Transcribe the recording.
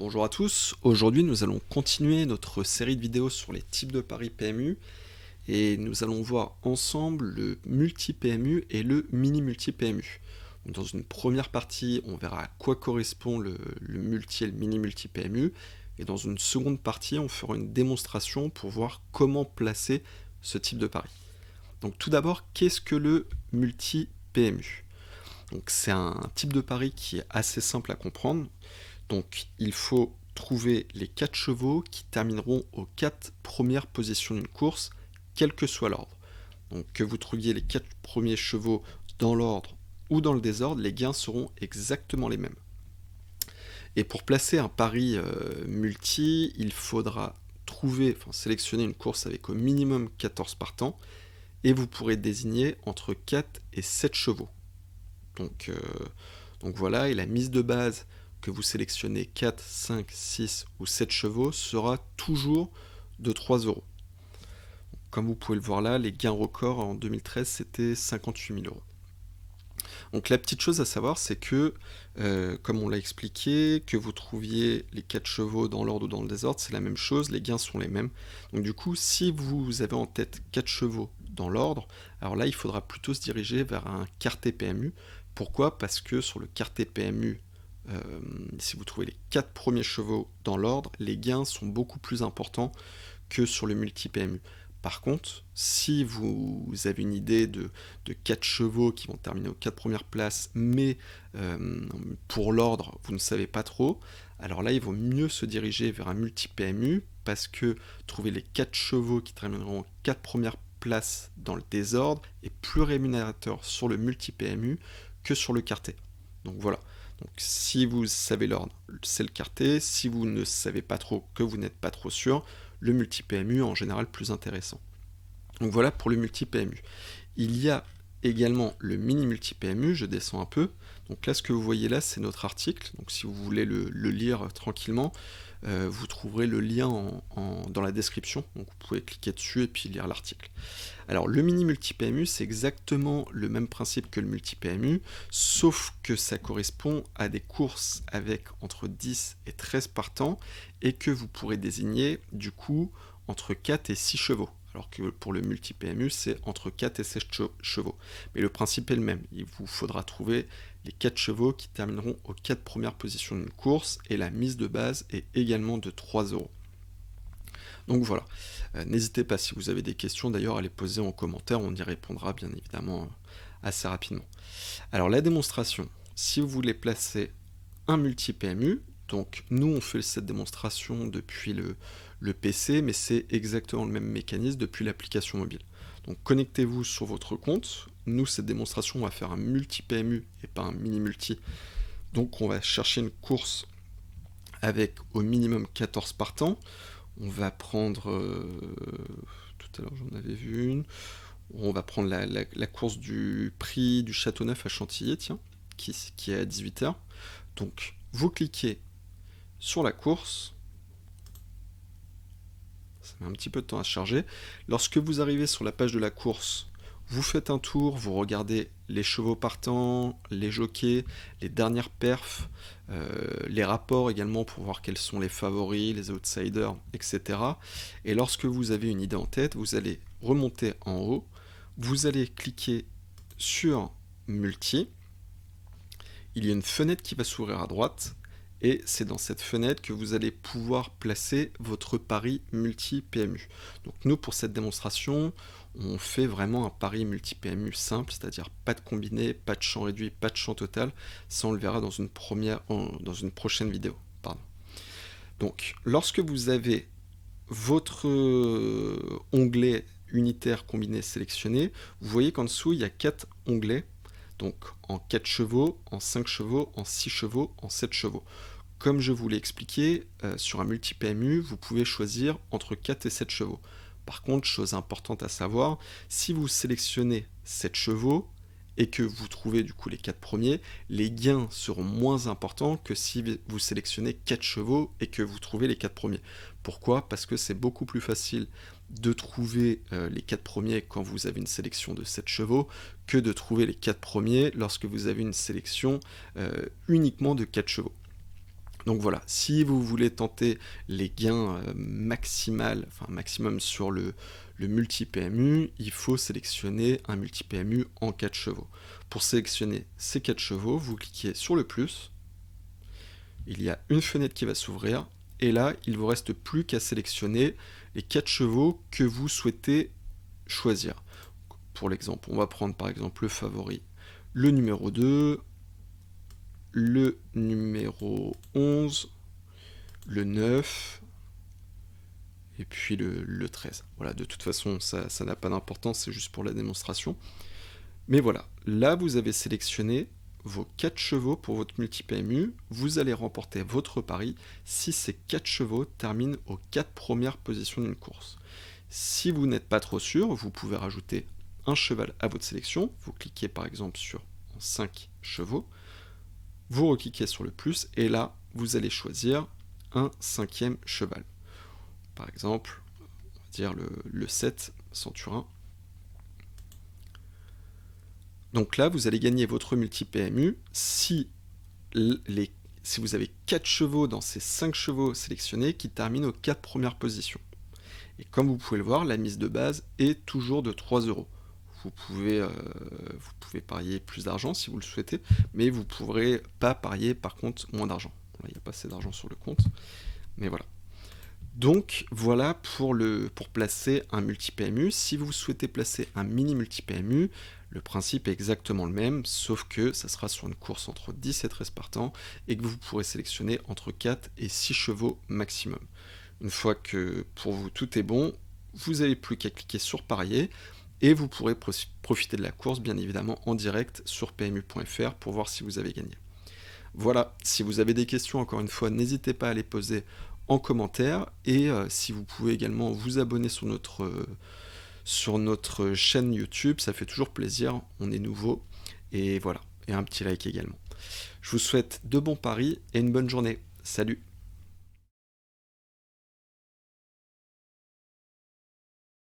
Bonjour à tous, aujourd'hui nous allons continuer notre série de vidéos sur les types de paris PMU et nous allons voir ensemble le multi-PMU et le mini-multi-PMU. Dans une première partie, on verra à quoi correspond le multi et le mini-multi-PMU et dans une seconde partie, on fera une démonstration pour voir comment placer ce type de pari. Donc tout d'abord, qu'est-ce que le multi-PMU ? Donc c'est un type de pari qui est assez simple à comprendre. Donc il faut trouver les 4 chevaux qui termineront aux 4 premières positions d'une course, quel que soit l'ordre. Donc que vous trouviez les 4 premiers chevaux dans l'ordre ou dans le désordre, les gains seront exactement les mêmes. Et pour placer un pari multi, il faudra sélectionner une course avec au minimum 14 partants, et vous pourrez désigner entre 4 et 7 chevaux. Donc voilà, et la mise de base que vous sélectionnez 4, 5, 6 ou 7 chevaux sera toujours de 3 euros. Comme vous pouvez le voir là, les gains records en 2013 c'était 58 000 euros. Donc la petite chose à savoir, c'est que, comme on l'a expliqué, que vous trouviez les 4 chevaux dans l'ordre ou dans le désordre, c'est la même chose, les gains sont les mêmes. Donc du coup, si vous avez en tête 4 chevaux dans l'ordre, alors là, il faudra plutôt se diriger vers un quarté PMU. Pourquoi ? Parce que sur le quarté PMU, si vous trouvez les 4 premiers chevaux dans l'ordre, les gains sont beaucoup plus importants que sur le multi-PMU. Par contre, si vous avez une idée de 4 chevaux qui vont terminer aux 4 premières places, mais pour l'ordre, vous ne savez pas trop, alors là, il vaut mieux se diriger vers un multi-PMU, parce que trouver les 4 chevaux qui termineront aux 4 premières places dans le désordre est plus rémunérateur sur le multi-PMU que sur le quarté. Donc voilà. Donc si vous savez l'ordre, c'est le quarté. Si vous ne savez pas trop, que vous n'êtes pas trop sûr, le multi-PMU est en général plus intéressant. Donc voilà pour le multi-PMU. Il y a également le mini-multi-PMU, je descends un peu. Donc là, ce que vous voyez là, c'est notre article. Donc si vous voulez le lire tranquillement, vous trouverez le lien dans la description. Donc vous pouvez cliquer dessus et puis lire l'article. Alors le mini-multi-PMU, c'est exactement le même principe que le multi-PMU, sauf que ça correspond à des courses avec entre 10 et 13 partants et que vous pourrez désigner du coup entre 4 et 6 chevaux. Alors que pour le multi-PMU, c'est entre 4 et 7 chevaux. Mais le principe est le même. Il vous faudra trouver les 4 chevaux qui termineront aux 4 premières positions d'une course et la mise de base est également de 3 euros. Donc voilà, n'hésitez pas si vous avez des questions d'ailleurs à les poser en commentaire, on y répondra bien évidemment assez rapidement. Alors la démonstration, si vous voulez placer un multi-PMU, donc nous on fait cette démonstration depuis le PC, mais c'est exactement le même mécanisme depuis l'application mobile. Donc connectez-vous sur votre compte, nous cette démonstration on va faire un multi-PMU et pas un mini-multi, donc on va chercher une course avec au minimum 14 partants. On va prendre, tout à l'heure j'en avais vu une, on va prendre la course du prix du Châteauneuf à Chantilly, tiens, qui est à 18h. Donc vous cliquez sur la course, ça met un petit peu de temps à charger. Lorsque vous arrivez sur la page de la course, vous faites un tour, vous regardez les chevaux partants, les jockeys, les dernières perfs, les rapports également pour voir quels sont les favoris, les outsiders, etc. Et lorsque vous avez une idée en tête, vous allez remonter en haut, vous allez cliquer sur Multi, il y a une fenêtre qui va s'ouvrir à droite, et c'est dans cette fenêtre que vous allez pouvoir placer votre pari multi-PMU. Donc nous, pour cette démonstration, on fait vraiment un pari multi-PMU simple, c'est-à-dire pas de combiné, pas de champ réduit, pas de champ total. Ça, on le verra dans une prochaine vidéo. Pardon. Donc, lorsque vous avez votre onglet unitaire combiné sélectionné, vous voyez qu'en dessous, il y a 4 onglets. Donc en 4 chevaux, en 5 chevaux, en 6 chevaux, en 7 chevaux. Comme je vous l'ai expliqué, sur un multi-PMU, vous pouvez choisir entre 4 et 7 chevaux. Par contre, chose importante à savoir, si vous sélectionnez 7 chevaux et que vous trouvez du coup les 4 premiers, les gains seront moins importants que si vous sélectionnez 4 chevaux et que vous trouvez les 4 premiers. Pourquoi ? Parce que c'est beaucoup plus facile de trouver les 4 premiers quand vous avez une sélection de 7 chevaux que de trouver les 4 premiers lorsque vous avez une sélection uniquement de 4 chevaux. Donc voilà, si vous voulez tenter les gains maximum sur le multi-PMU, il faut sélectionner un multi-PMU en 4 chevaux. Pour sélectionner ces 4 chevaux, vous cliquez sur le plus, il y a une fenêtre qui va s'ouvrir, et là, il ne vous reste plus qu'à sélectionner les 4 chevaux que vous souhaitez choisir. Pour l'exemple, on va prendre par exemple le favori, le numéro 2, le numéro 11, le 9, et puis le 13. Voilà, de toute façon, ça n'a pas d'importance, c'est juste pour la démonstration. Mais voilà, là vous avez sélectionné vos 4 chevaux pour votre multi-PMU, vous allez remporter votre pari si ces 4 chevaux terminent aux 4 premières positions d'une course. Si vous n'êtes pas trop sûr, vous pouvez rajouter un cheval à votre sélection, vous cliquez par exemple sur 5 chevaux, vous recliquez sur le plus, et là, vous allez choisir un 5e cheval. Par exemple, on va dire le 7, Centurin. Donc là, vous allez gagner votre multi-PMU si vous avez 4 chevaux dans ces 5 chevaux sélectionnés qui terminent aux 4 premières positions. Et comme vous pouvez le voir, la mise de base est toujours de 3 €. Vous pouvez parier plus d'argent si vous le souhaitez, mais vous ne pourrez pas parier par contre moins d'argent. Il n'y a pas assez d'argent sur le compte, mais voilà. Donc voilà pour placer un multi-PMU. Si vous souhaitez placer un mini multi-PMU, le principe est exactement le même, sauf que ça sera sur une course entre 10 et 13 partants, et que vous pourrez sélectionner entre 4 et 6 chevaux maximum. Une fois que pour vous tout est bon, vous n'avez plus qu'à cliquer sur parier, et vous pourrez profiter de la course, bien évidemment, en direct sur pmu.fr pour voir si vous avez gagné. Voilà, si vous avez des questions, encore une fois, n'hésitez pas à les poser en commentaire, et si vous pouvez également vous abonner sur notre chaîne YouTube, ça fait toujours plaisir, on est nouveau, et voilà, et un petit like également. Je vous souhaite de bons paris et une bonne journée. Salut!